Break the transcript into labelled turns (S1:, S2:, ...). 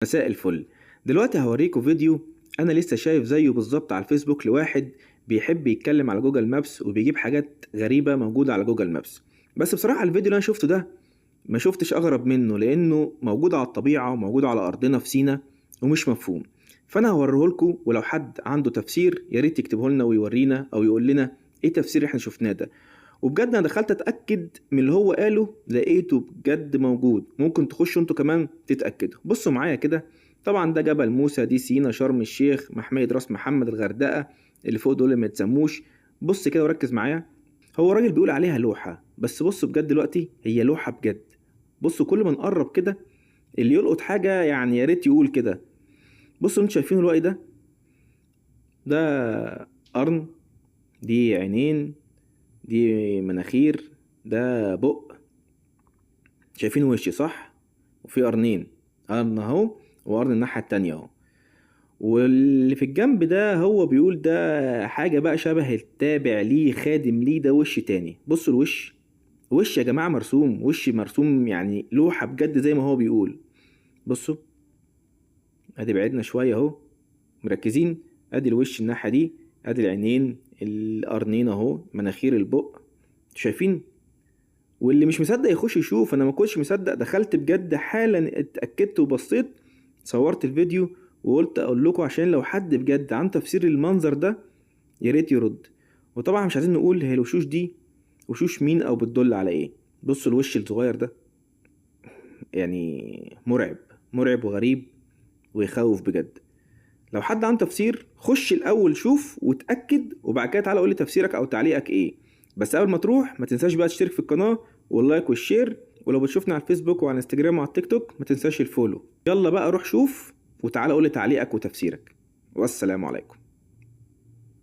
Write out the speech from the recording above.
S1: مساء الفل. دلوقتي هوريكم فيديو انا لسه شايف زيه بالظبط على الفيسبوك لواحد بيحب يتكلم على جوجل مابس وبيجيب حاجات غريبة موجودة على جوجل مابس. بس بصراحة الفيديو اللي انا شفته ده ما شفتش اغرب منه، لانه موجود على الطبيعة وموجود على ارضنا في سينا ومش مفهوم. فانا هوريهولكم، ولو حد عنده تفسير يا ريت يكتبه لنا ويورينا او يقول لنا ايه التفسير اللي احنا شفناه ده. وبجد انا دخلت اتاكد من اللي هو قاله، لقيته بجد موجود. ممكن تخشوا انتوا كمان تتاكدوا. بصوا معايا كده. طبعا ده جبل موسى، دي سينا، شرم الشيخ، محمية راس محمد، الغردقة، اللي فوق دول اللي ما يتسموش. بص كده وركز معايا. هو الراجل بيقول عليها لوحة، بس بصوا بجد دلوقتي هي لوحة بجد. بصوا كل ما نقرب كده اللي يلقط حاجة يعني يا ريت يقول كده. بصوا انتوا شايفين الوقت ده قرن، دي عينين، دي مناخير، ده بق. شايفين وشي صح؟ وفي قرنين، قرن اهو وقرن الناحية التانية اهو. واللي في الجنب ده هو بيقول ده حاجة بقى شبه التابع ليه، خادم ليه، ده وش تاني. بصوا الوش، وش يا جماعة مرسوم، وش مرسوم يعني لوحة بجد زي ما هو بيقول. بصوا ادي بعدنا شوية اهو، مركزين. ادي الوش الناحية دي، ادي العينين، القرنين اهو، مناخير، البق. شايفين؟ واللي مش مصدق يخش يشوف. انا ما كنتش مصدق، دخلت بجد حالا اتأكدت وبصيت، صورت الفيديو وقلت اقول لكم عشان لو حد بجد عن تفسير المنظر ده يا ريت يرد. وطبعا مش عايزين نقول هي الوشوش دي وشوش مين او بتدل على ايه. بصوا الوش الصغير ده يعني مرعب، مرعب وغريب ويخوف بجد. لو حد عن تفسير خش الاول شوف وتأكد، وبعد كده تعالى قول لي تفسيرك او تعليقك ايه. بس قبل ما تروح ما تنساش بقى تشترك في القناة واللايك والشير، ولو بتشوفنا على الفيسبوك وعلى انستجرام وعلى التيك توك ما تنساش الفولو. يلا بقى روح شوف وتعالى قول لي تعليقك وتفسيرك. والسلام عليكم.